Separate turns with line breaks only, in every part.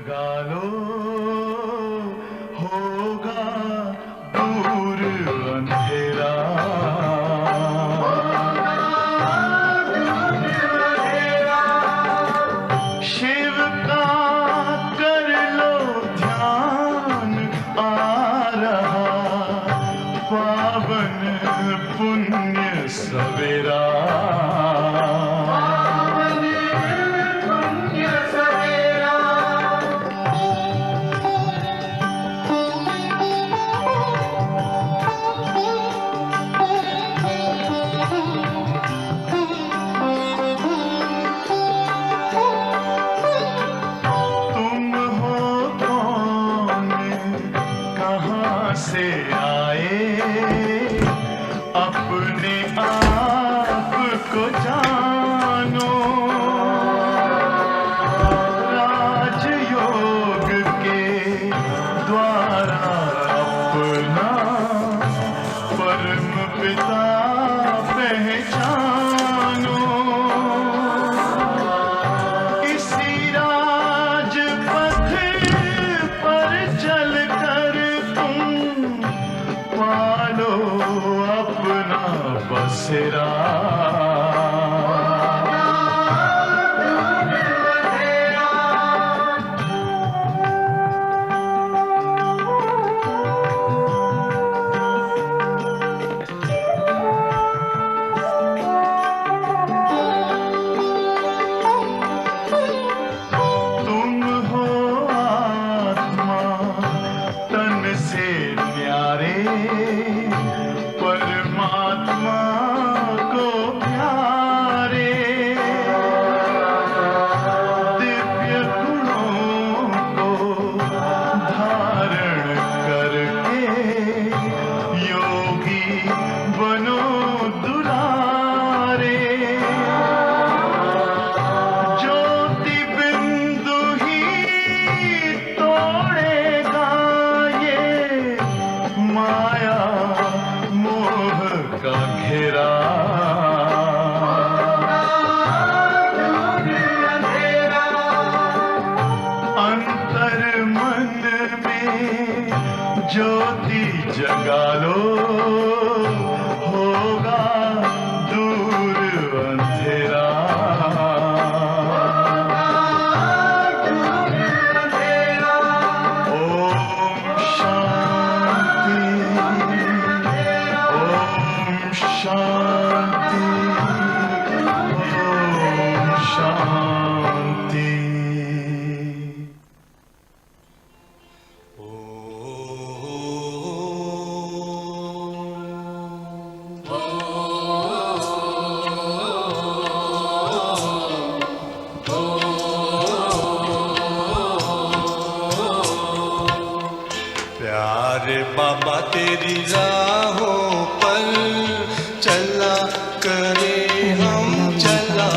जगा लो होगा दूर अंधेरा। शिव का कर लो ध्यान आ रहा पावन पुण्य सवेरा। से आए अपने आप को जानो। राजयोग के द्वारा अपना परम पिता पहचानो। इसी राजपथ पर चलकर पालो अपना बसेरा। तुम हो आत्मा तन से न्यारे परमात्मा को प्यारे। दिव्य गुणों को धारण करके योगी बनो दुलारे। ज्योति बिंदु ही तोड़ेगा ये माया मोह का घेरा। अंतर मन में ज्योति जगा लो होगा दूर अंधेरा। ओम शांति ओम शांति ओम शांति।
प्यारे बाबा तेरी राहों पर चला करे हम चला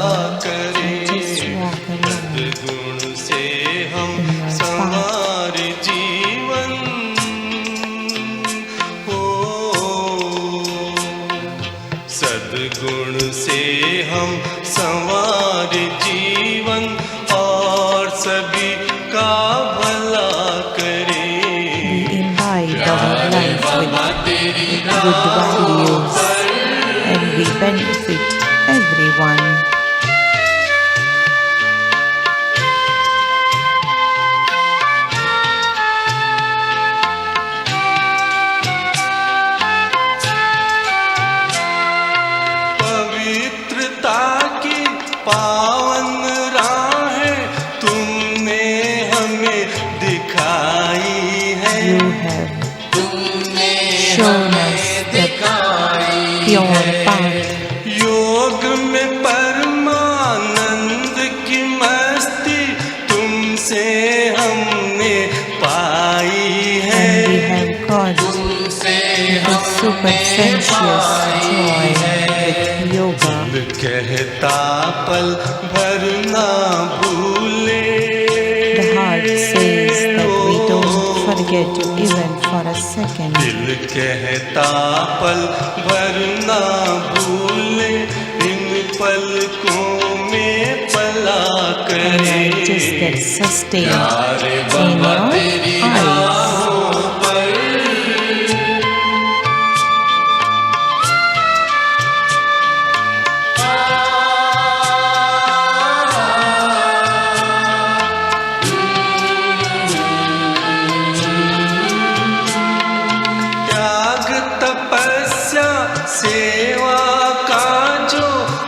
करे। सद्गुण से हम संवार जीवन हो। सद्गुण से हम संवार जीवन और सभी का भला करे।
Our lives with good values and we benefit everyone.
पवित्रता की पावन राहें तुमने हमें दिखाई है।
You have shown us the pure path.
योग में परमानंद की मस्ती तुमसे हमने पाई है।
And we have got the super sensuous joy with yoga.
दिल कहता पल भर ना भूले।
The heart says that we don't forget you even for a second.
दिल कहता पल भर ना भूले इन पलकों में पला करे।
just get sustained in your eyes.
त्याग तपस्या सेवा का जो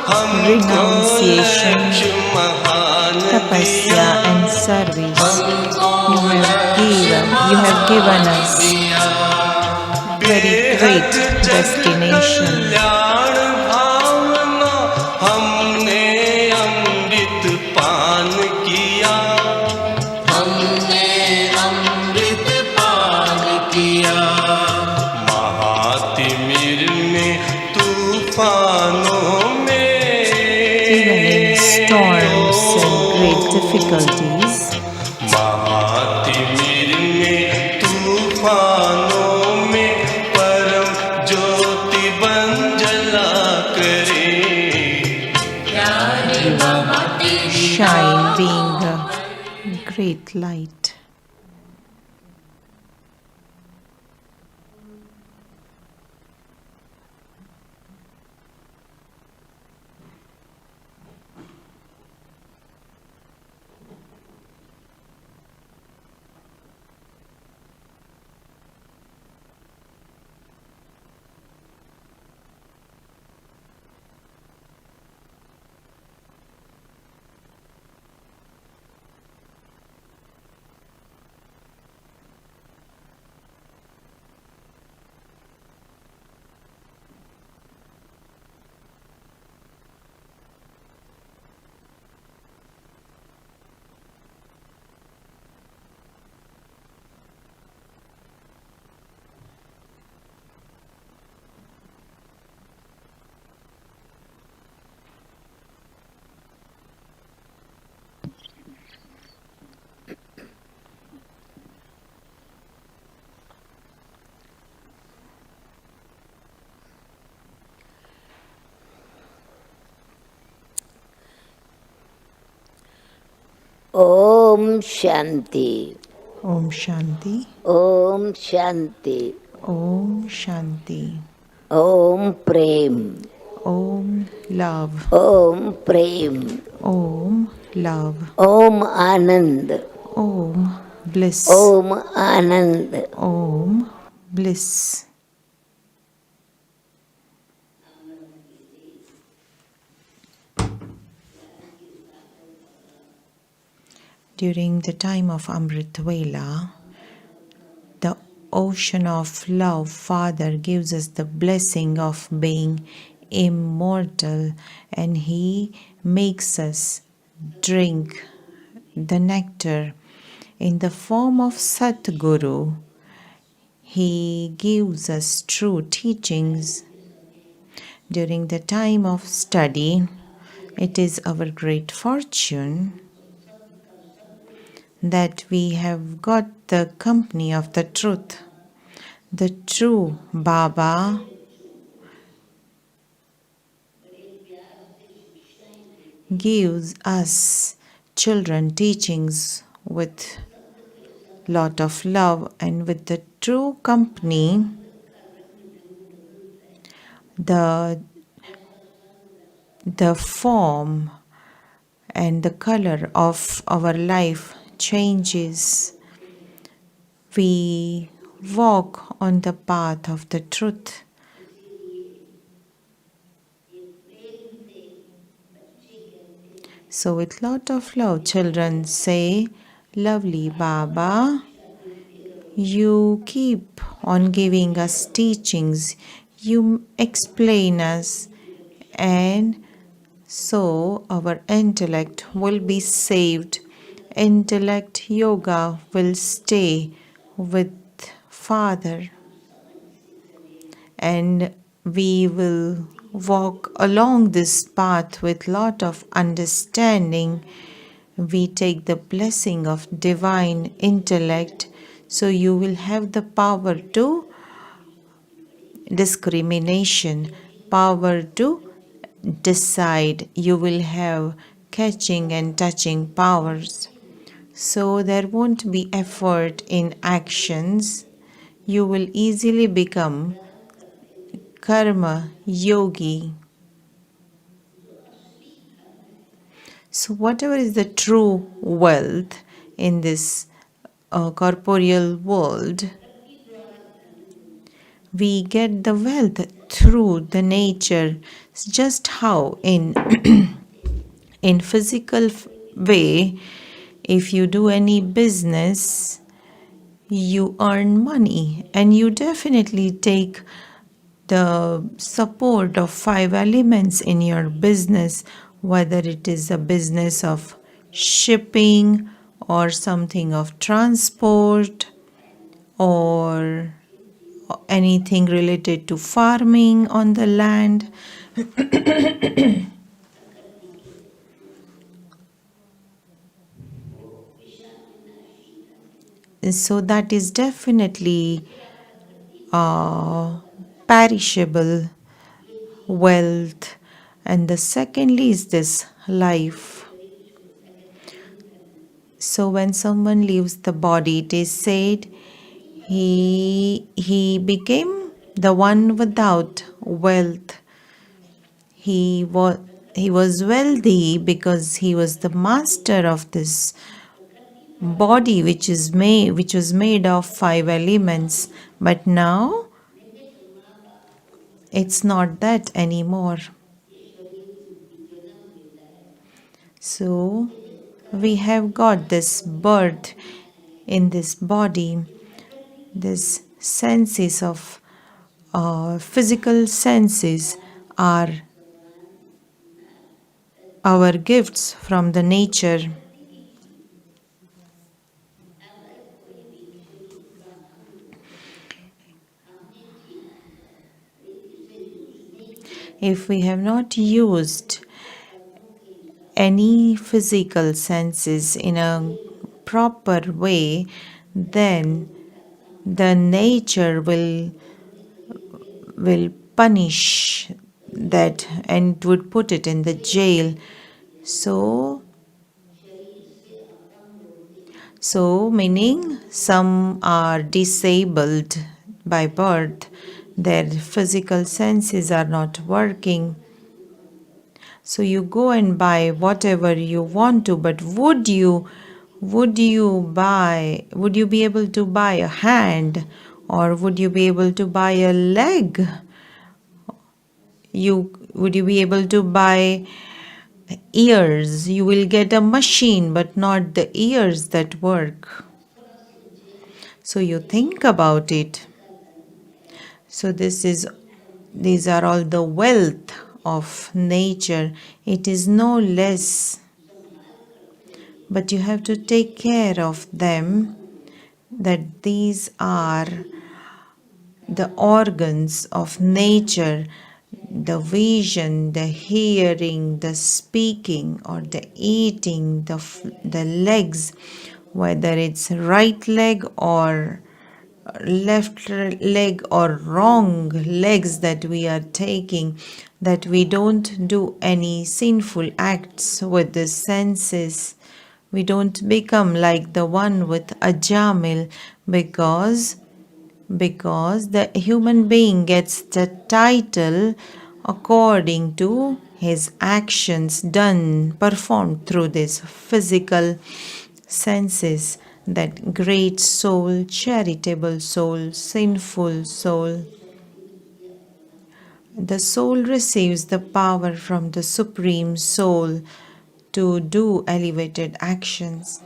हमको
Renunciation,
लक्ष्य महान
tapasya and service. You have given us very great destination.
कल्याण भावना हमने अमृत पान किया हमने अमृत पान किया महातिमिर में तूफानों में
Even in storms and great difficulties,
महातिमिर में तूफानों में परम ज्योति बन जला करे
shine being a great light.
Om Shanti
Om Shanti,
Om Shanti
Om Shanti,
Om Prem
Om Love,
Om Prem
Om Love,
Om Anand
Om Bliss,
Om Anand
Om Bliss. During the time of Amrit Vela, the ocean of love Father gives us the blessing of being immortal, and He makes us drink the nectar in the form of Satguru. He gives us true teachings. During the time of study, it is our great fortune that we have got the company of the truth. The true Baba gives us children teachings with lot of love, and with the true company, the form and the color of our life changes. We walk on the path of the truth. So with lot of love, children say, "Lovely Baba, you keep on giving us teachings, you explain us, and so our intellect will be saved. Intellect yoga will stay with Father, and we will walk along this path with lot of understanding. We take the blessing of divine intellect, so you will have the power to discrimination, power to decide. You will have catching and touching powers. So there won't be effort in actions. You will easily become karma yogi. So whatever is the true wealth in this corporeal world, we get the wealth through the nature. It's just how in in physical way, if you do any business, you earn money, and you definitely take the support of 5 elements in your business, whether it is a business of shipping or something of transport or anything related to farming on the land. So that is definitely perishable wealth. And the secondly is this life. So when someone leaves the body, it is said he became the one without wealth. He was wealthy because he was the master of this body which was made of 5 elements. But now it's not that anymore. So we have got this birth in this body, this senses of physical senses are our gifts from the nature. If we have not used any physical senses in a proper way, then the nature will punish that and would put it in the jail. So meaning some are disabled by birth, their physical senses are not working. So you go and buy whatever you want to, but would you be able to buy a hand, or would you be able to buy a leg? Would you be able to buy ears? You will get a machine, but not the ears that work. So you think about it. So these are all the wealth of nature. It is no less, but you have to take care of them, that these are the organs of nature, the vision, the hearing, the speaking, or the eating, the legs, whether it's right leg or left leg or wrong legs that we are taking, that we don't do any sinful acts with the senses. We don't become like the one with Ajamil, because the human being gets the title according to his actions performed through this physical senses, that great soul, charitable soul, sinful soul. The soul receives the power from the Supreme Soul to do elevated actions.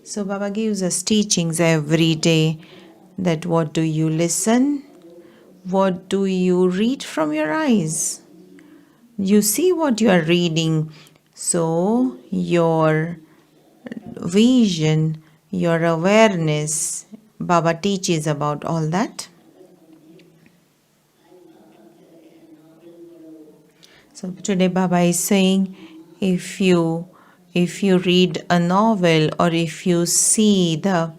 So Baba gives us teachings every day, that what do you listen? What do you read from your eyes? You see what you are reading. So your vision, your awareness, Baba teaches about all that. So today Baba is saying, if you read a novel, or if you see the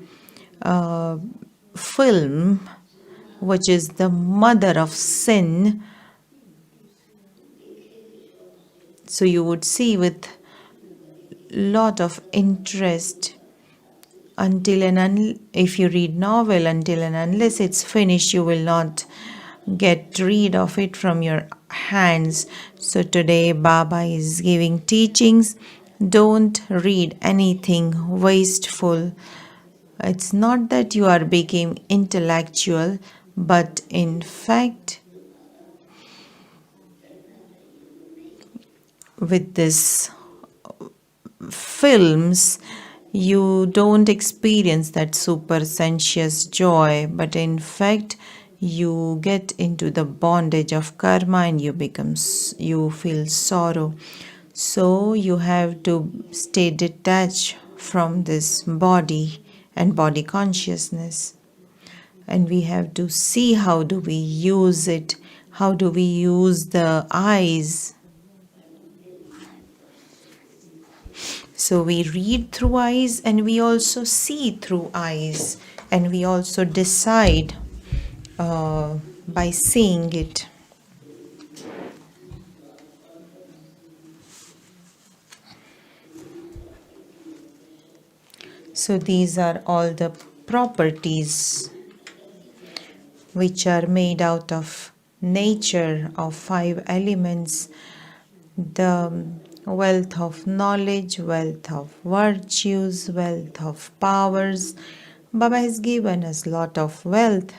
film, which is the mother of sin, so you would see with lot of interest until and if you read novel, until and unless it's finished, you will not get rid of it from your hands. So today Baba is giving teachings. Don't read anything wasteful. It's not that you are becoming intellectual, but in fact, with this films, you don't experience that super sensuous joy, but in fact, you get into the bondage of karma and you feel sorrow. So you have to stay detached from this body and body consciousness. And we have to see how do we use it, how do we use the eyes. So we read through eyes and we also see through eyes, and we also decide by seeing it. So these are all the properties which are made out of nature of 5 elements. The wealth of knowledge, wealth of virtues, wealth of powers. Baba has given us lot of wealth.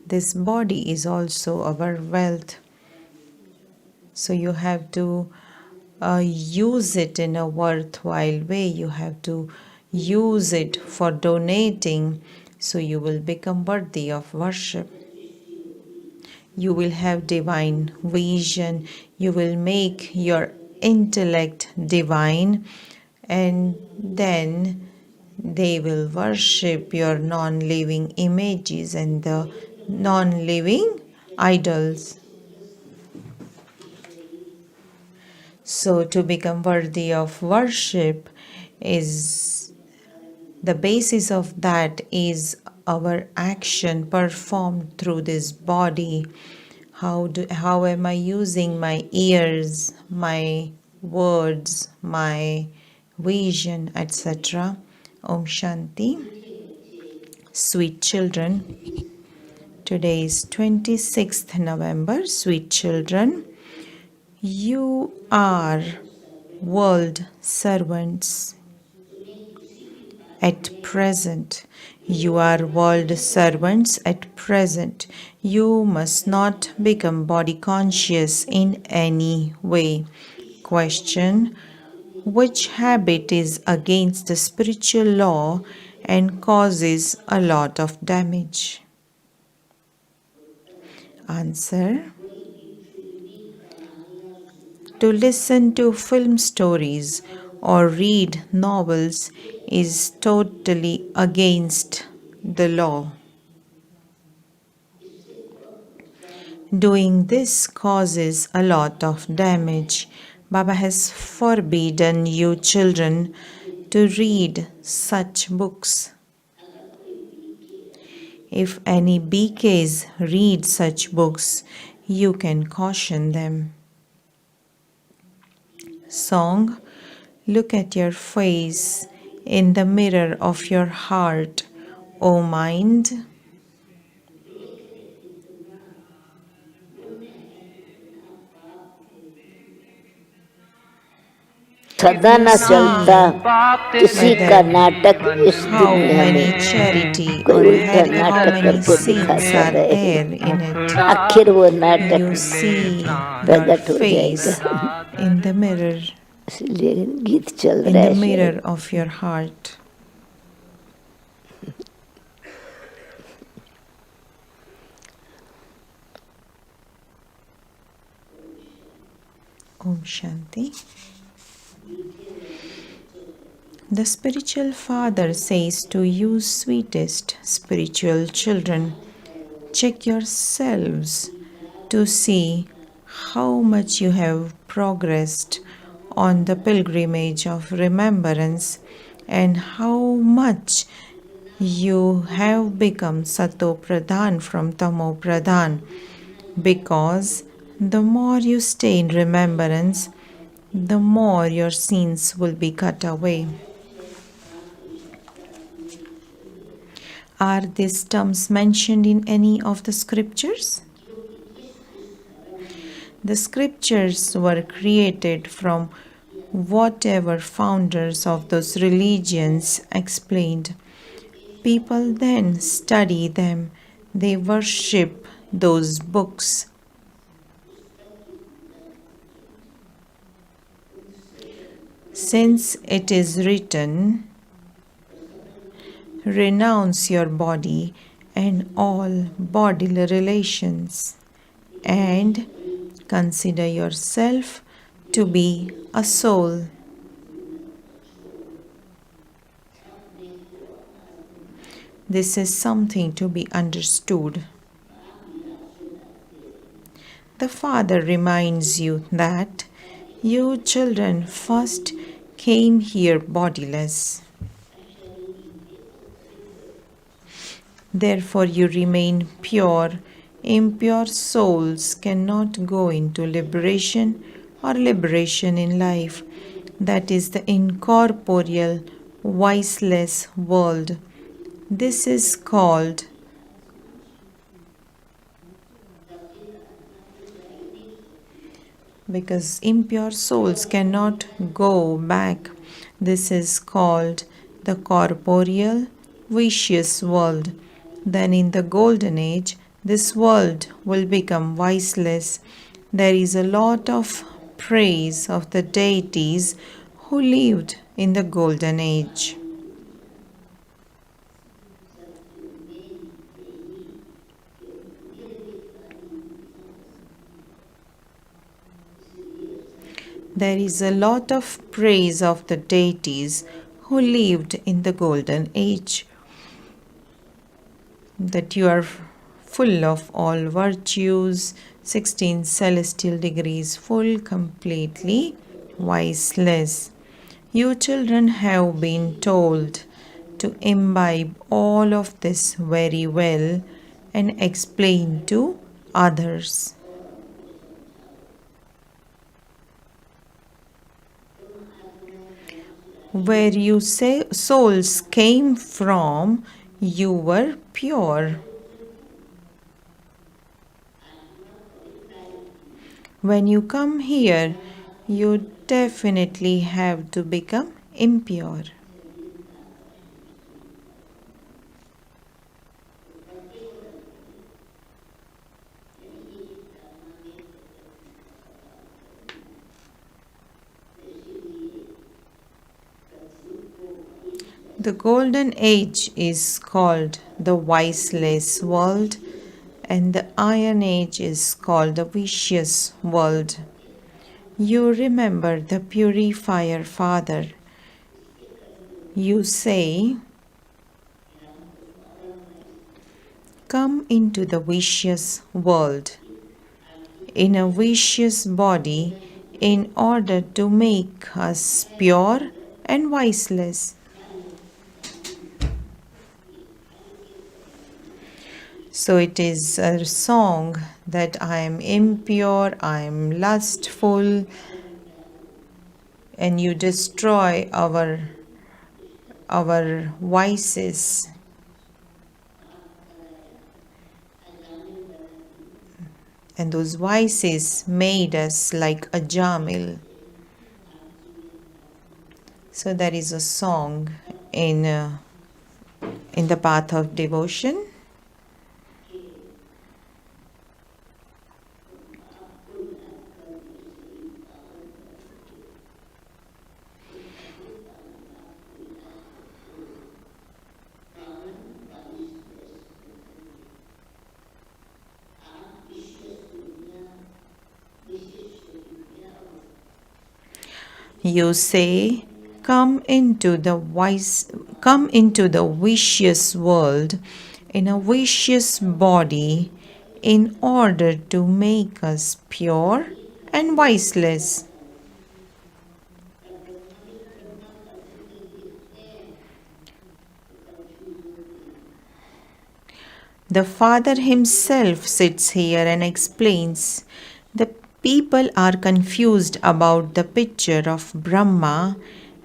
This body is also our wealth. So you have to use it in a worthwhile way. You have to use it for donating, so you will become worthy of worship. You will have divine vision. You will make your intellect divine, and then they will worship your non-living images and the non-living idols. So to become worthy of worship is the basis of that is our action performed through this body. How am I using my ears, my words, my vision, etc. Om Shanti. Sweet children, today is 26th November. Sweet children, you are world servants. At present, you are world servants at present. You must not become body conscious in any way. Question: which habit is against the spiritual law and causes a lot of damage? Answer: to listen to film stories or read novels is totally against the law. Doing this causes a lot of damage. Baba has forbidden you children to read such books. If any BKs read such books, you can caution them. Song: look at your face in the mirror of your heart, O mind.
सदा न चलता किसी का नाटक इस
How
दुनिया
many
में
charity
कोई
or
उल्टा
how
नाटक
many
करके
scenes
दिखाता
are
रहे,
there in it.
आखिर वो नाटक
You see your
प्रकट हो
face
जाएगा.
in the mirror,
इसलिए गीत चल
in
रहा
the
है
mirror
शायद.
of your heart. Om Shanti. The spiritual father says to you, sweetest spiritual children, check yourselves to see how much you have progressed on the pilgrimage of remembrance and how much you have become Sato Pradhan from Tamo Pradhan, because the more you stay in remembrance, the more your sins will be cut away. Are these terms mentioned in any of the scriptures? The scriptures were created from whatever founders of those religions explained. People then study them, they worship those books. Since it is written, renounce your body and all bodily relations, and consider yourself to be a soul. This is something to be understood. The Father reminds you that you children first came here bodiless. Therefore, you remain pure. Impure souls cannot go into liberation or liberation in life. That is the incorporeal, voiceless world. This is called because impure souls cannot go back. This is called the corporeal, vicious world. Then in the golden age, this world will become voiceless. There is a lot of praise of the deities who lived in the golden age. There is a lot of praise of the deities who lived in the golden age. That you are full of all virtues, 16 celestial degrees, full, completely voiceless. You children have been told to imbibe all of this very well and explain to others. Where you say souls came from, you were pure. When you come here, you definitely have to become impure. The golden age is called the voiceless world, and the iron age is called the vicious world. You remember the purifier Father. You say, come into the vicious world, in a vicious body, in order to make us pure and voiceless. So it is a song that I am impure, I am lustful, and you destroy our vices. And those vices made us like a jamil. So there is a song in the path of devotion. You say, come into the vicious world in a vicious body in order to make us pure and voiceless. The Father himself sits here and explains. The People are confused about the picture of Brahma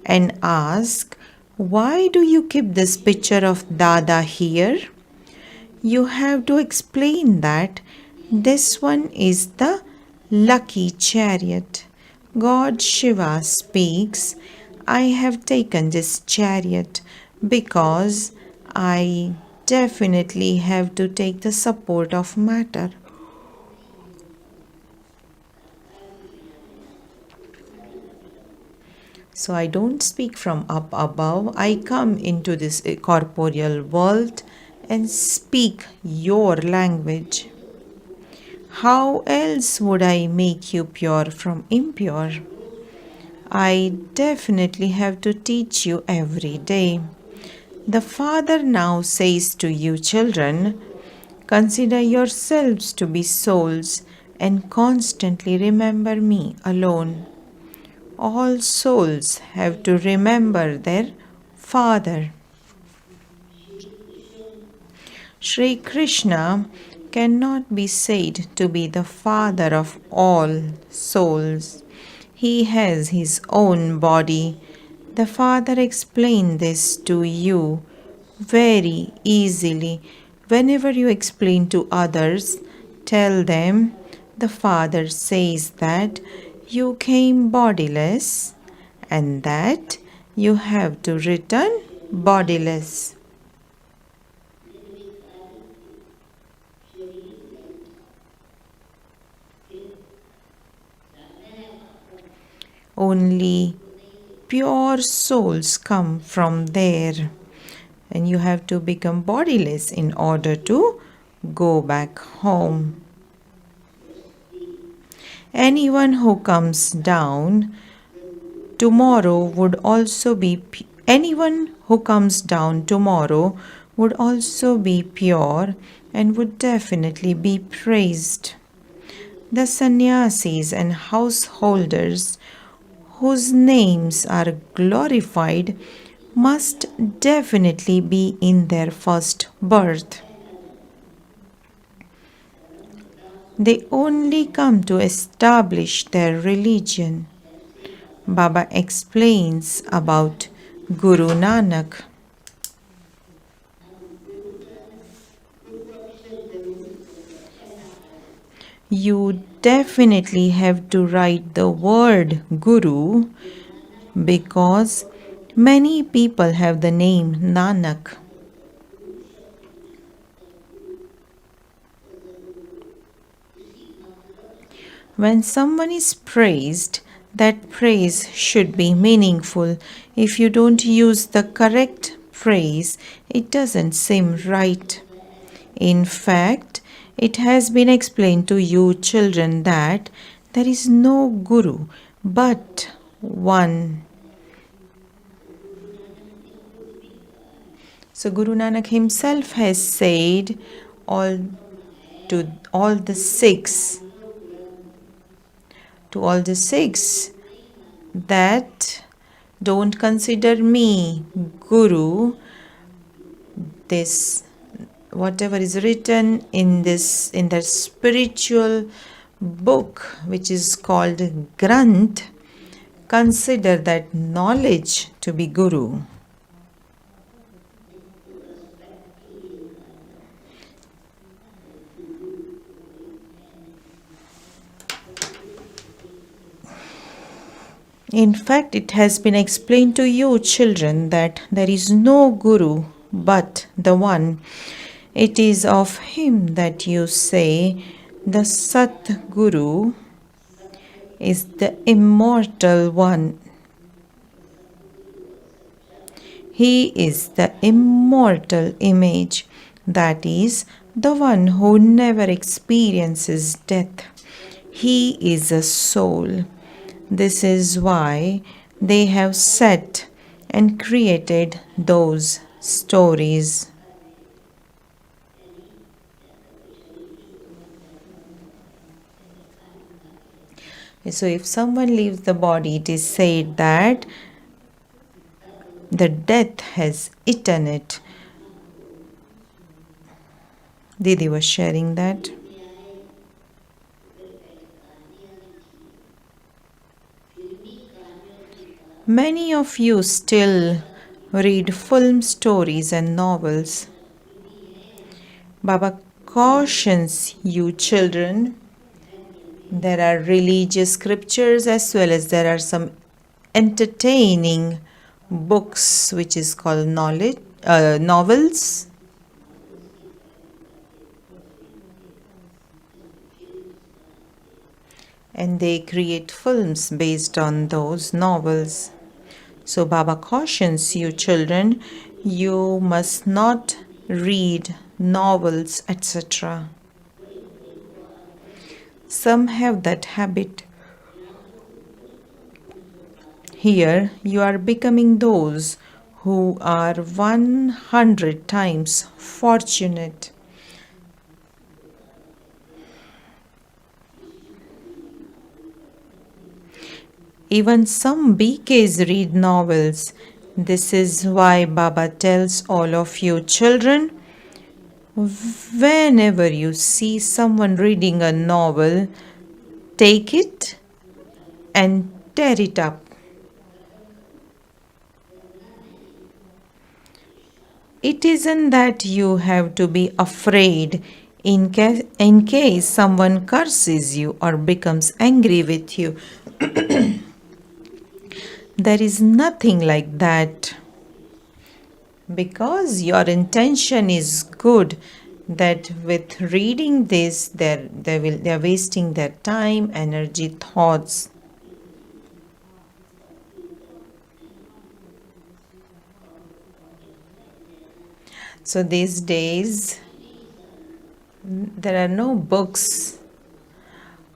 and ask, why do you keep this picture of Dada here? You have to explain that this one is the lucky chariot. God Shiva speaks, I have taken this chariot because I definitely have to take the support of matter. So I don't speak from up above. I come into this corporeal world and speak your language. How else would I make you pure from impure? I definitely have to teach you every day. The Father now says to you, children, consider yourselves to be souls and constantly remember me alone. All souls have to remember their Father. Sri Krishna cannot be said to be the Father of all souls. He has his own body. The Father explained this to you very easily. Whenever you explain to others, tell them the Father says that you came bodiless and that you have to return bodiless. Only pure souls come from there, and you have to become bodiless in order to go back home. Anyone who comes down tomorrow would also be anyone who comes down tomorrow would also be pure and would definitely be praised. The sannyasis and householders whose names are glorified must definitely be in their first birth. They only come to establish their religion. Baba explains about Guru Nanak. You definitely have to write the word Guru because many people have the name Nanak. When someone is praised, that praise should be meaningful. If you don't use the correct praise, it doesn't seem right. In fact, it has been explained to you children that there is no Guru but one. So Guru Nanak himself has said to all the Sikhs that don't consider me Guru. This whatever is written in the spiritual book which is called Granth, consider that knowledge to be Guru. In fact, it has been explained to you children that there is no Guru but the one. It is of him that you say the Sat Guru is the immortal one. He is the immortal image, that is, the one who never experiences death. He is a soul. This is why they have set and created those stories. So if someone leaves the body, it is said that the death has eaten it. Didi was sharing that. Many of you still read film stories and novels. Baba cautions you, children. There are religious scriptures as well as there are some entertaining books which is called novels. And they create films based on those novels. So Baba cautions you, children, you must not read novels, etc. Some have that habit. Here you are becoming those who are 100 times fortunate. Even some BKs read novels. This is why Baba tells all of you, children, whenever you see someone reading a novel, take it and tear it up. It isn't that you have to be afraid in case someone curses you or becomes angry with you. There is nothing like that. Because your intention is good, that with reading this, they are wasting their time, energy, thoughts. So these days, there are no books,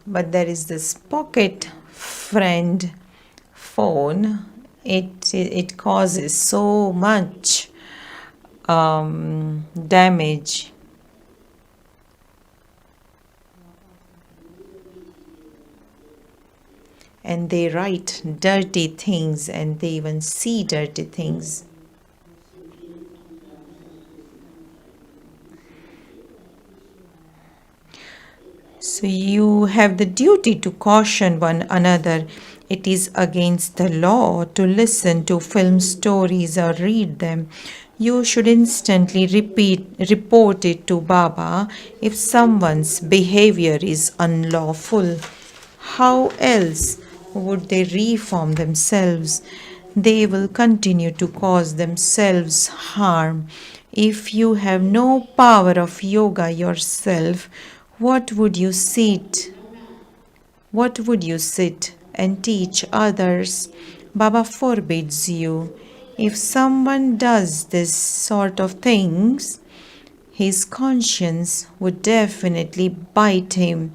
but there is this pocket friend phone. It causes so much damage. And they write dirty things and they even see dirty things. So you have the duty to caution one another. It is against the law to listen to film stories or read them. You should instantly report it to Baba if someone's behavior is unlawful. How else would they reform themselves? They will continue to cause themselves harm. If you have no power of yoga yourself, what would you sit and teach others? Baba forbids you. If someone does this sort of things, his conscience would definitely bite him.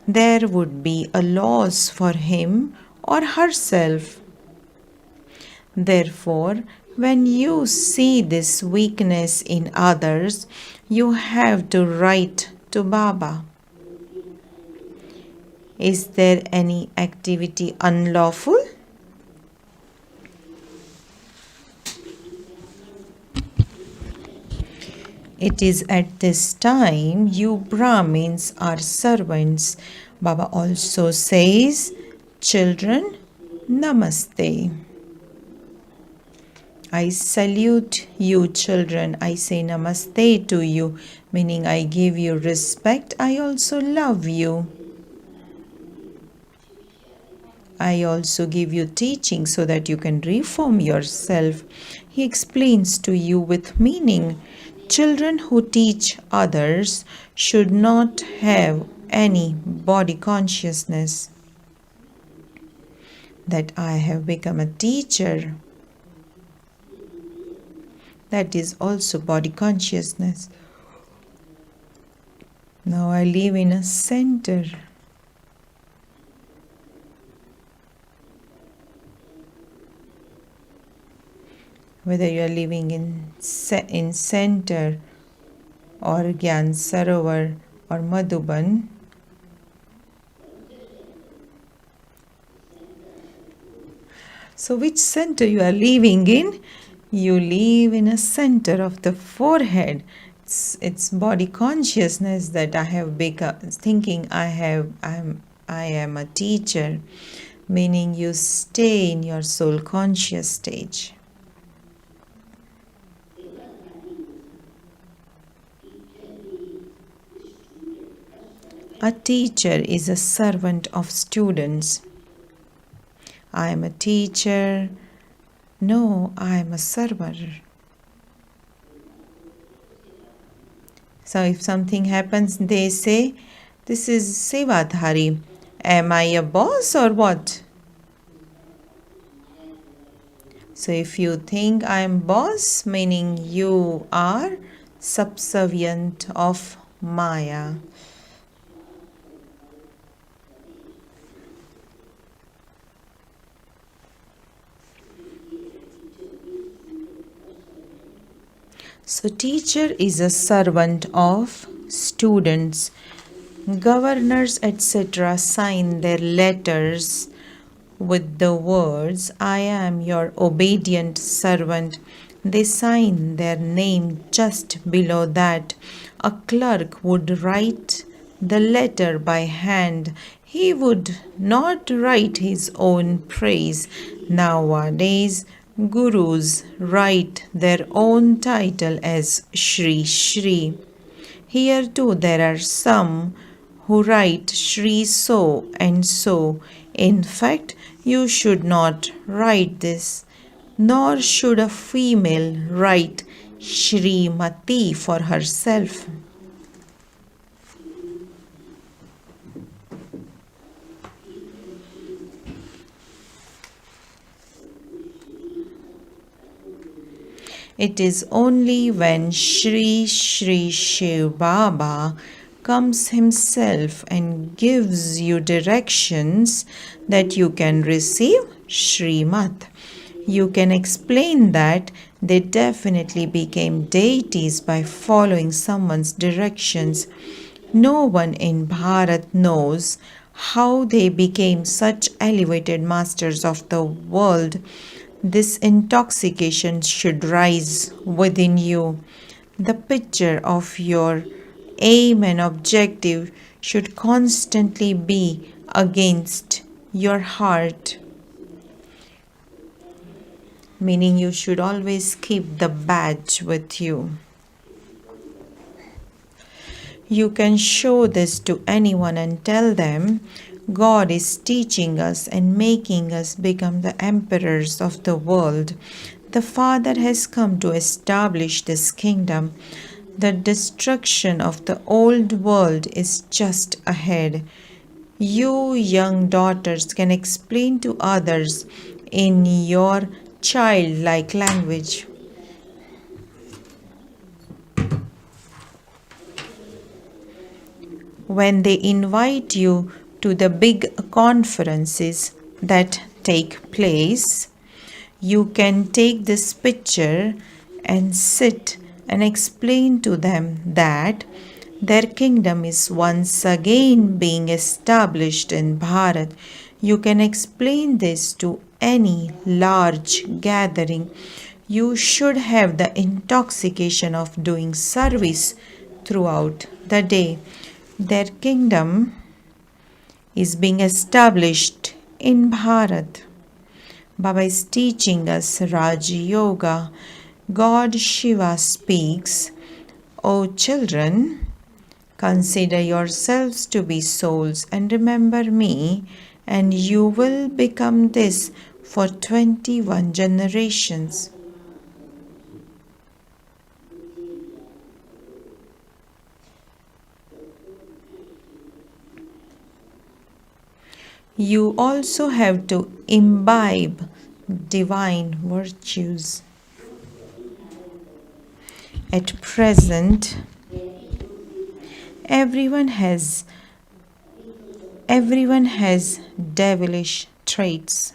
There would be a loss for him or herself. Therefore, when you see this weakness in others, you have to write to Baba. Is there any activity unlawful? It is at this time you Brahmins are servants. Baba also says, children, namaste. I salute you, children. I say namaste to you, meaning I give you respect. I also love you. I also give you teaching so that you can reform yourself. He explains to you with meaning. Children who teach others should not have any body consciousness that I have become a teacher. That is also body consciousness. Now I live in a center. Whether you are living in center or Gyan Sarovar or Madhuban, so which center you are living in? You live in a center of the forehead. It's body consciousness that I have become, thinking I am a teacher. meaning you stay in your soul conscious stage. A teacher is a servant of students. I am a teacher. No, I am a server. So if something happens, they say, this is Sevadhari. Am I a boss or what? So if you think I am boss, meaning you are subservient of Maya. So teacher is a servant of students. Governors, etc. sign their letters with the words, I am your obedient servant. They sign their name just below that. A clerk would write the letter by hand. He would not write his own praise. Nowadays, gurus write their own title as Shri Shri. Here too there are some who write Shri so and so. In fact, you should not write this, nor should a female write Shrimati for herself. It is only when Shri Shri Shiv Baba comes himself and gives you directions that you can receive Shrimat. You can explain that they definitely became deities by following someone's directions. No one in Bharat knows how they became such elevated masters of the world. This intoxication should rise within you. The picture of your aim and objective should constantly be against your heart, meaning you should always keep the badge with you. You can show this to anyone and tell them, God is teaching us and making us become the emperors of the world. The Father has come to establish this kingdom. The destruction of the old world is just ahead. You young daughters can explain to others in your childlike language. When they invite you to the big conferences that take place, you can take this picture and sit and explain to them that their kingdom is once again being established in Bharat. You can explain this to any large gathering. You should have the intoxication of doing service throughout the day. Their kingdom is being established in Bharat. Baba is teaching us Raj Yoga. God Shiva speaks, O children, consider yourselves to be souls and remember me, and you will become this for 21 generations. You also have to imbibe divine virtues. At present, everyone has devilish traits.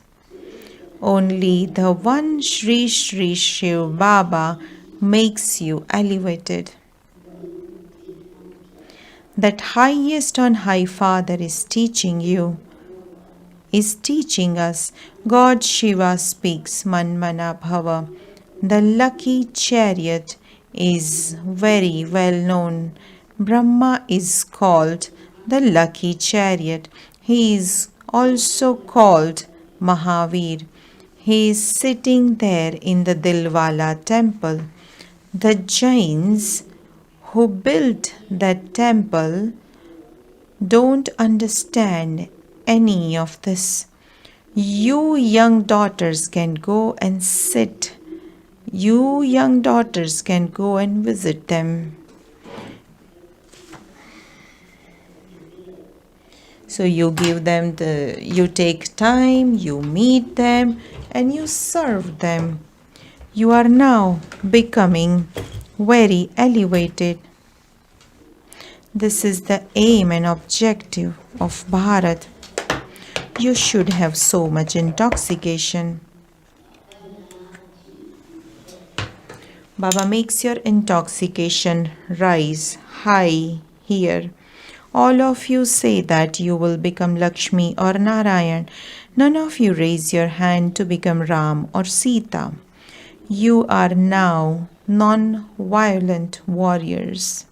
Only the one Sri Sri Shiv Baba makes you elevated. That highest on high Father is teaching us. God Shiva speaks Manmana Bhava. The lucky chariot is very well known. Brahma is called the lucky chariot. He is also called Mahavir. He is sitting there in the Dilwala temple. The Jains who built that temple don't understand any of this. You young daughters can go and sit. You young daughters can go and visit them. So you give them you take time, you meet them, and you serve them. You are now becoming very elevated. This is the aim and objective of Bharat. You should have so much intoxication. Baba makes your intoxication rise high here. All of you say that you will become Lakshmi or Narayan. None of you raise your hand to become Ram or Sita. You are now non-violent warriors.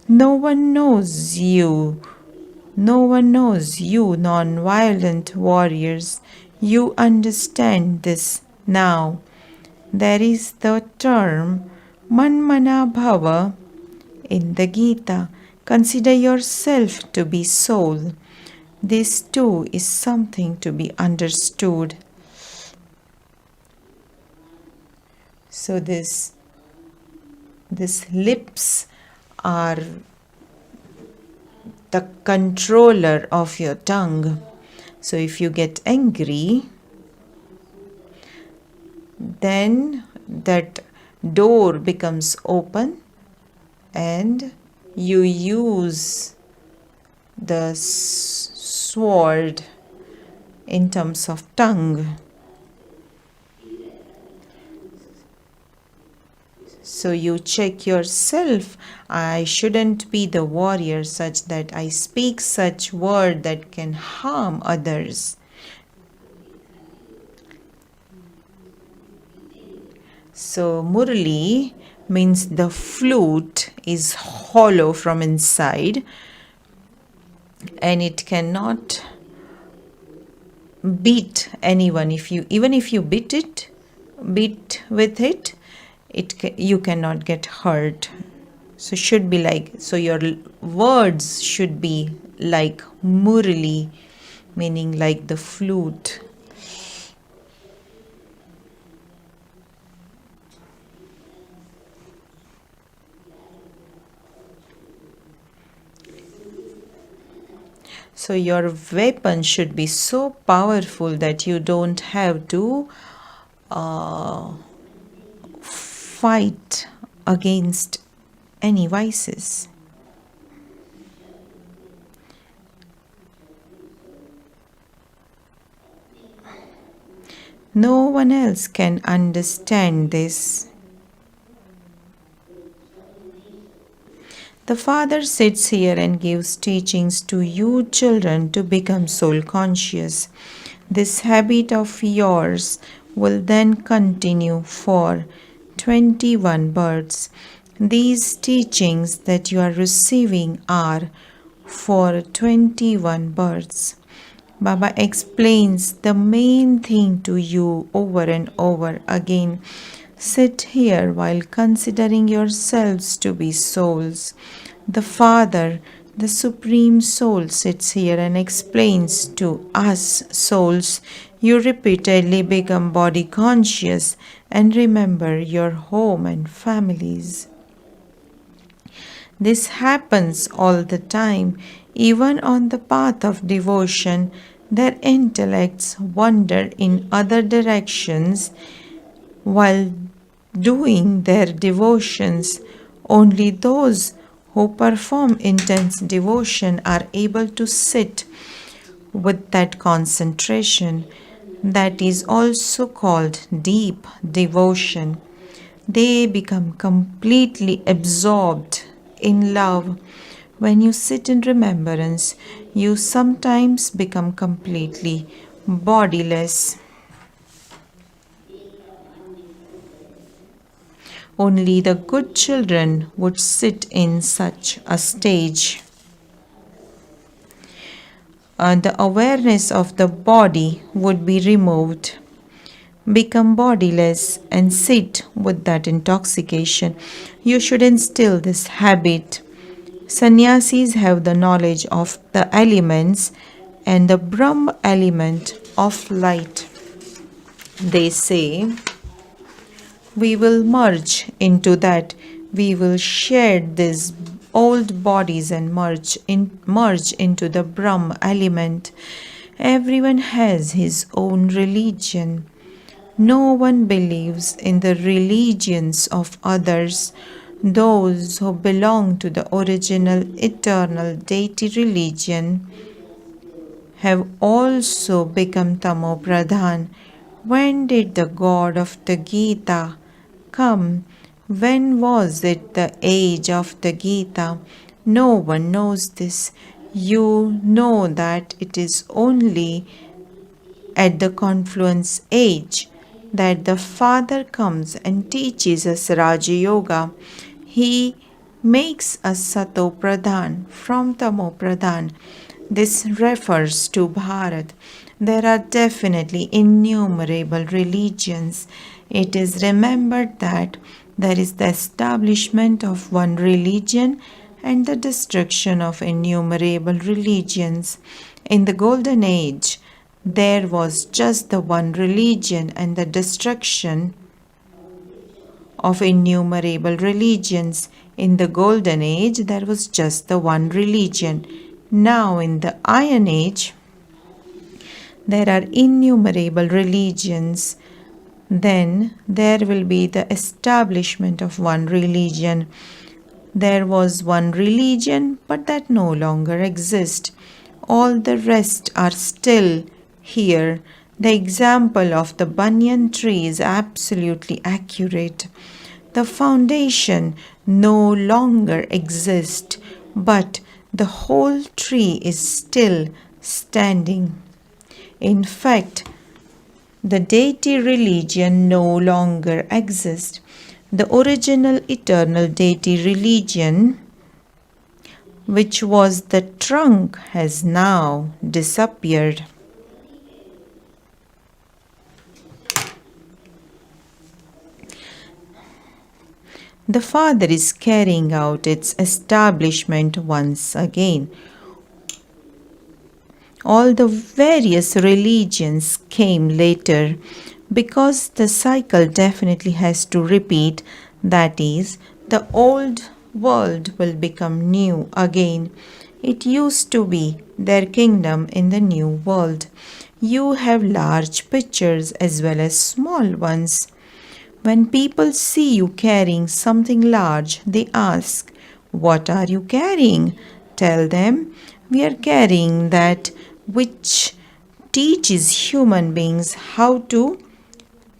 No one knows you. No one knows you, non-violent warriors. You understand this now. There is the term Manmana Bhava in the Gita. Consider yourself to be soul. This too is something to be understood. So this lips are the controller of your tongue. So if you get angry, then that door becomes open and you use the sword in terms of tongue. So you check yourself. I shouldn't be the warrior such that I speak such word that can harm others. So Murli means the flute is hollow from inside and it cannot beat anyone. Even if you beat with it, you cannot get hurt. So your words should be like Murli, meaning like the flute. So your weapon should be so powerful that you don't have to fight against any vices. No one else can understand this. The Father sits here and gives teachings to you children to become soul conscious. This habit of yours will then continue for 21 births. These teachings that you are receiving are for 21 births. Baba explains the main thing to you over and over again. Sit here while considering yourselves to be souls. The Father, the Supreme Soul, sits here and explains to us souls. You repeatedly become body conscious and remember your home and families. This happens all the time. Even on the path of devotion, their intellects wander in other directions while doing their devotions. Only those who perform intense devotion are able to sit with that concentration. That is also called deep devotion. They become completely absorbed in love. When you sit in remembrance, you sometimes become completely bodiless. Only the good children would sit in such a stage. The awareness of the body would be removed, become bodiless, and sit with that intoxication. You should instill this habit. Sannyasis have the knowledge of the elements and the Brahma element of light. They say, we will merge into that. We will shed these old bodies and merge into the Brahma element. Everyone has his own religion. No one believes in the religions of others. Those who belong to the original eternal deity religion have also become Tamo Pradhan. When did the God of the Gita come? When was it the age of the Gita? No one knows this. You know that it is only at the confluence age that the Father comes and teaches us Raja Yoga. He makes us Sato Pradhan from Tamo Pradhan. This refers to Bharat. There are definitely innumerable religions. It is remembered that there is the establishment of one religion and the destruction of innumerable religions. In the Golden Age, there was just the one religion and the destruction of innumerable religions. In the Golden Age, there was just the one religion. Now, in the Iron Age, there are innumerable religions. Then there will be the establishment of one religion. There was one religion, but that no longer exists. All the rest are still here. The example of the banyan tree is absolutely accurate. The foundation no longer exists, but the whole tree is still standing. In fact, the deity religion no longer exists. The original eternal deity religion, which was the trunk, has now disappeared. The Father is carrying out its establishment once again. All the various religions came later because the cycle definitely has to repeat. That is, the old world will become new again. It used to be their kingdom in the new world. You have large pictures as well as small ones. When people see you carrying something large, they ask, "What are you carrying?" Tell them, "We are carrying that which teaches human beings how to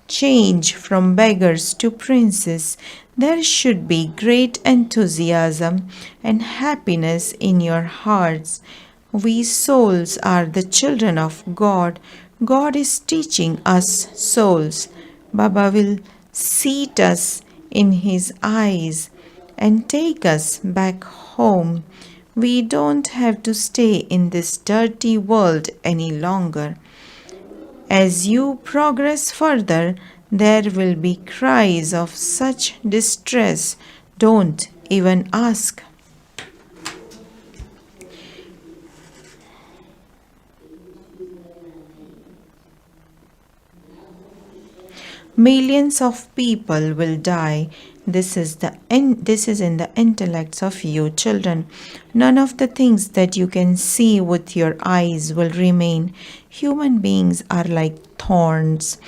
change from beggars to princes." There should be great enthusiasm and happiness in your hearts. We souls are the children of God. God is teaching us souls. Baba will seat us in his eyes and take us back home. We don't have to stay in this dirty world any longer. As you progress further, there will be cries of such distress. Don't even ask. Millions of people will die. This is in the intellects of you children. None of the things that you can see with your eyes will remain. Human beings are like thorns.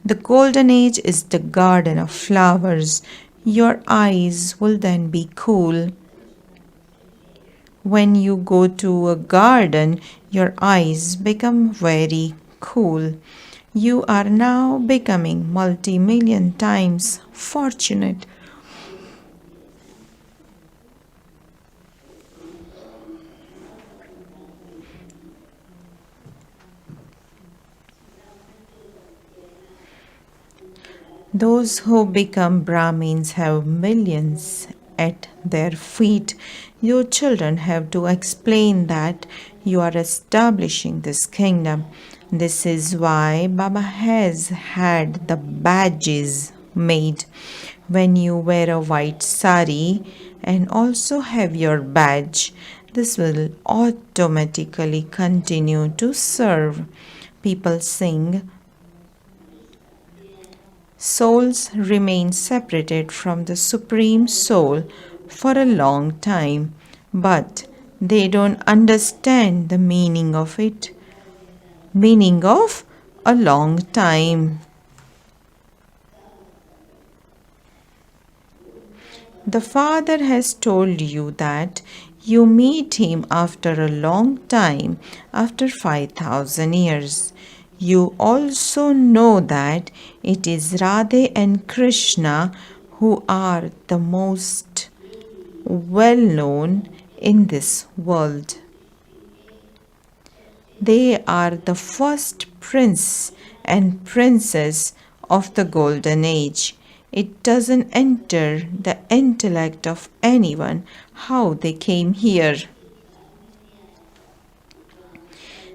The golden age is the garden of flowers. Your eyes will then be cool. When you go to a garden, your eyes become very cool. You are now becoming multi-million times fortunate. Those who become Brahmins have millions at their feet. Your children have to explain that you are establishing this kingdom. This is why Baba has had the badges made. When you wear a white sari and also have your badge, this will automatically continue to serve. People sing, souls remain separated from the Supreme Soul for a long time, but they don't understand the meaning of it. Meaning of a long time. The Father has told you that you meet Him after a long time, after 5,000 years. You also know that it is Radhe and Krishna who are the most well known in this world. They are the first prince and princess of the golden age. It doesn't enter the intellect of anyone how they came here.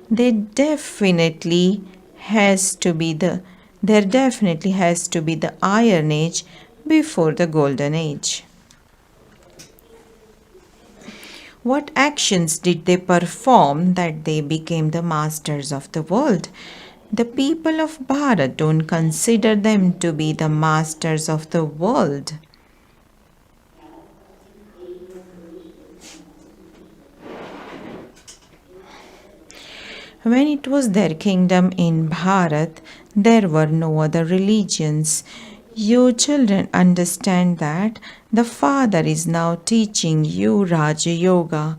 There definitely has to be the Iron Age before the Golden Age. What actions did they perform that they became the masters of the world? The people of Bharat don't consider them to be the masters of the world. When it was their kingdom in Bharat, there were no other religions. You children understand that the Father is now teaching you Raja Yoga.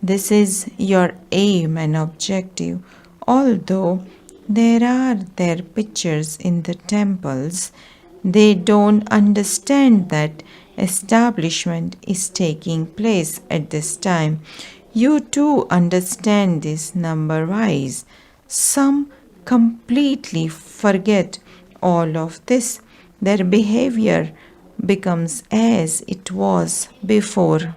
This is your aim and objective. Although there are their pictures in the temples, they don't understand that establishment is taking place at this time. You too understand this number wise. Some completely forget all of this. Their behavior becomes as it was before.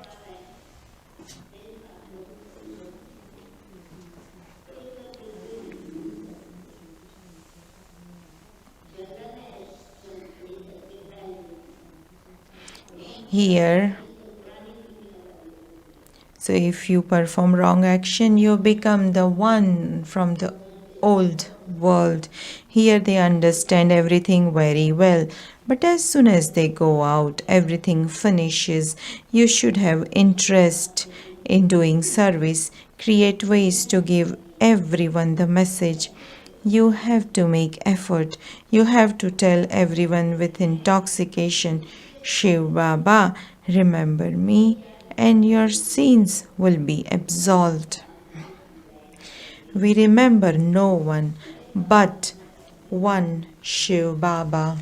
Here, so if you perform wrong action, you become the one from the old world. Here they understand everything very well. But as soon as they go out, everything finishes. You should have interest in doing service. Create ways to give everyone the message. You have to make effort. You have to tell everyone with intoxication, Shiv Baba, remember me, and your sins will be absolved. We remember no one but one Shiv Baba.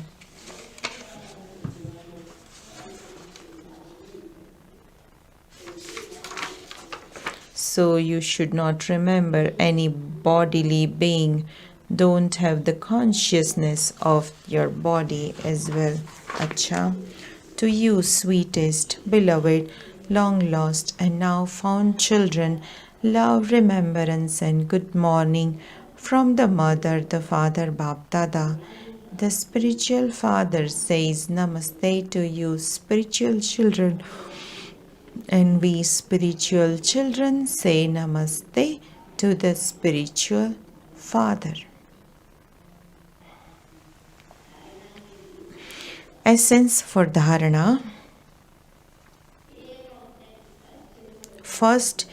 So you should not remember any bodily being. Don't have the consciousness of your body as well. Acha. To you, sweetest, beloved, long lost and now found children, love, remembrance, and good morning from the mother, the father, Bap Dada. The spiritual father says Namaste to you, spiritual children, and we spiritual children say Namaste to the spiritual father. Essence for Dharana. First,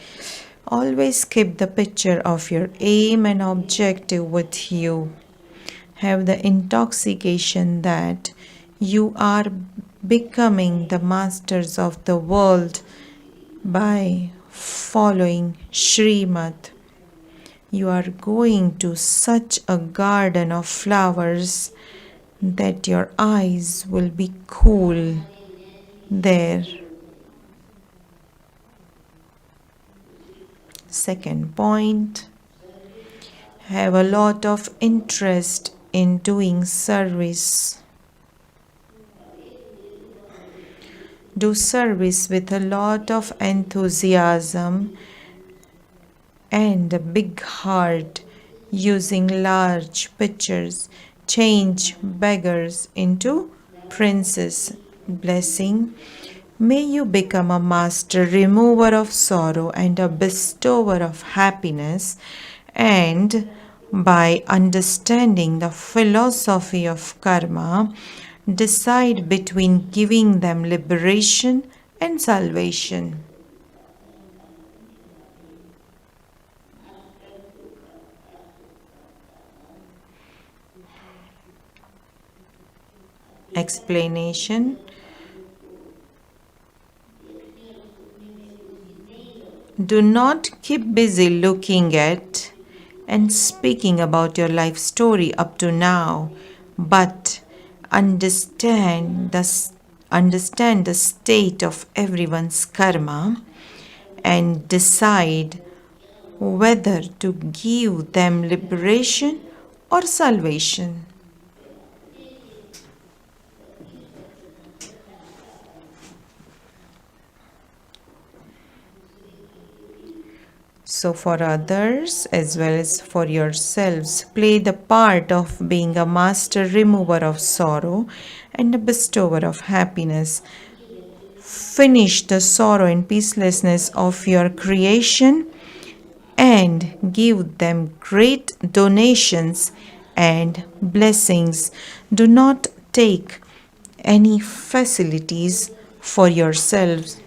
always keep the picture of your aim and objective with you. Have the intoxication that you are becoming the masters of the world by following Srimad. You are going to such a garden of flowers that your eyes will be cool there. Second point, have a lot of interest in doing service. do service with a lot of enthusiasm and a big heart, using large pitchers, change beggars into princes. Blessing. May you become a master remover of sorrow and a bestower of happiness, and by understanding the philosophy of karma, decide between giving them liberation and salvation. Explanation. Do not keep busy looking at and speaking about your life story up to now, but understand the state of everyone's karma and decide whether to give them liberation or salvation. So, for others as well as for yourselves, play the part of being a master remover of sorrow and a bestower of happiness. Finish the sorrow and peacelessness of your creation and give them great donations and blessings. Do not take any facilities for yourselves.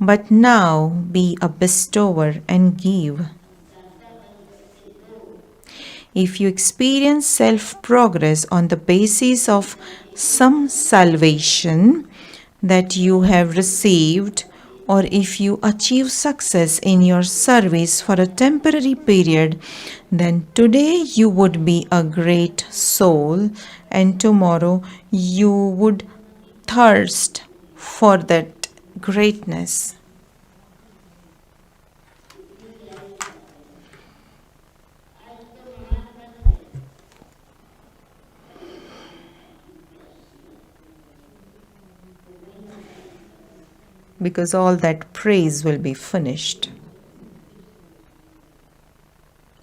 But now be a bestower and give. If you experience self-progress on the basis of some salvation that you have received, or if you achieve success in your service for a temporary period, then today you would be a great soul, and tomorrow you would thirst for that greatness. Because all that praise will be finished.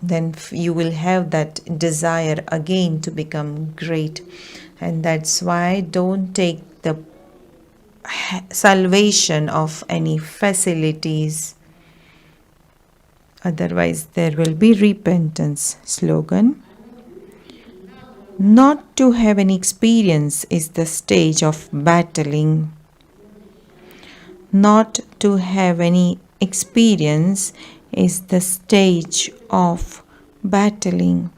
Then you will have that desire again to become great. And that's why don't take the salvation of any facilities. Otherwise, there will be repentance. Slogan. Not to have any experience is the stage of battling. Not to have any experience is the stage of battling.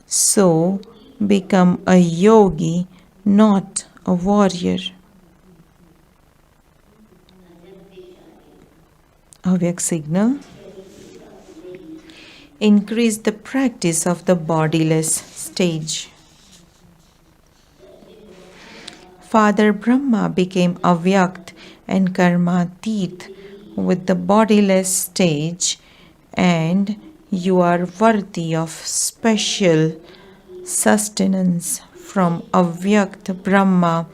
So, become a yogi, not a warrior. Avyak signal. Increase the practice of the bodiless stage. Father Brahma became Avyakt and Karmatit with the bodiless stage, and you are worthy of special sustenance from Avyakt Brahma.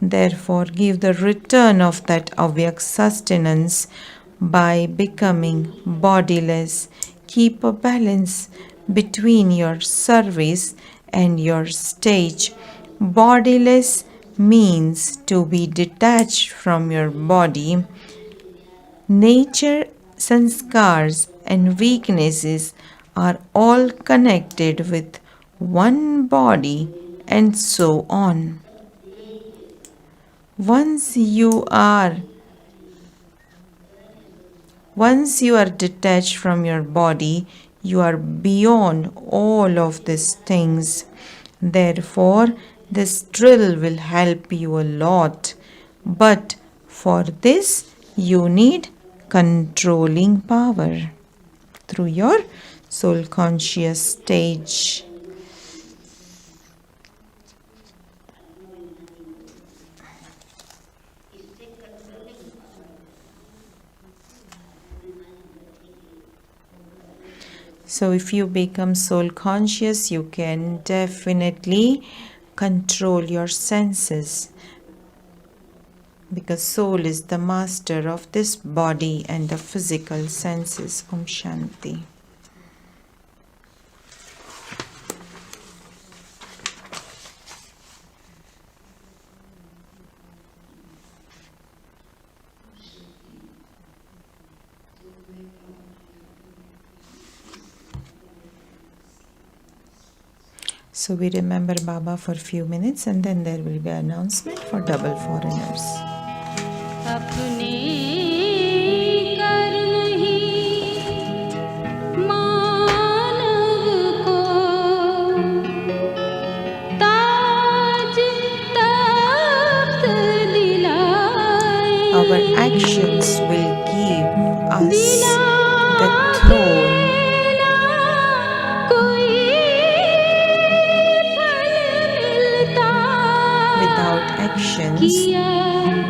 Therefore, give the return of that Avyakt sustenance by becoming bodiless. Keep a balance between your service and your stage. Bodiless means to be detached from your body. Nature, sanskars, and weaknesses are all connected with one body, and so on. Once you are detached from your body, you are beyond all of these things. Therefore, this drill will help you a lot. But for this, you need controlling power through your soul conscious stage. So if you become soul conscious, you can definitely control your senses, because soul is the master of this body and the physical senses. Om Shanti. So we remember Baba for a few minutes and then there will be an announcement for double foreigners.
अपने कर्म ही मानव को ताज तख्त दिलाए.
Our actions will give us the throne. Without actions,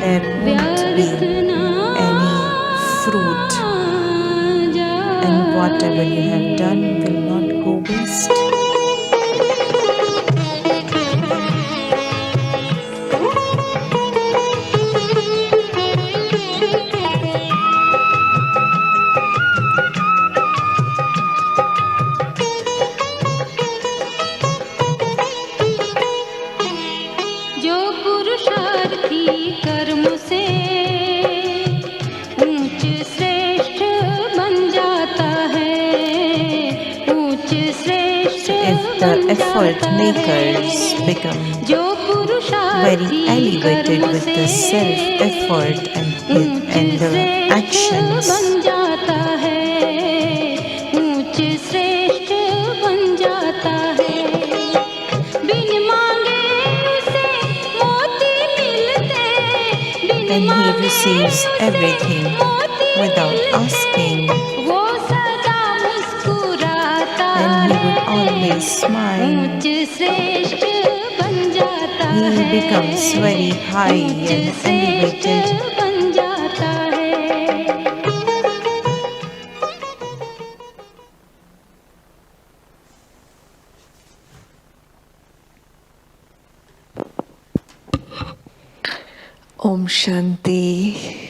there won't be any fruit, and whatever you have done will not go waste.
जो पुरुषार्थी कर्म से ऊंच श्रेष्ठ बन जाता है, ऊंच श्रेष्ठ
If the effort makers become
जो
very
पुरुषार्थी
elevated
कर्म
with
से
the self-effort and the actions,
बन जाता है, ऊंच श्रेष्ठ बन जाता है. बिन मांगे उसे मोती मिलते, बिन
then he
मांगे
receives
उसे
everything
मोती
without
मिलते.
asking,
वो सदा मुस्कुराता
and he
है,
would always smile.
ऊंच श्रेष्ठ बन जाता है,
He becomes very high
ऊंच
and
श्रेष्ठ
elevated.
बन जाता है.
Om Shanti.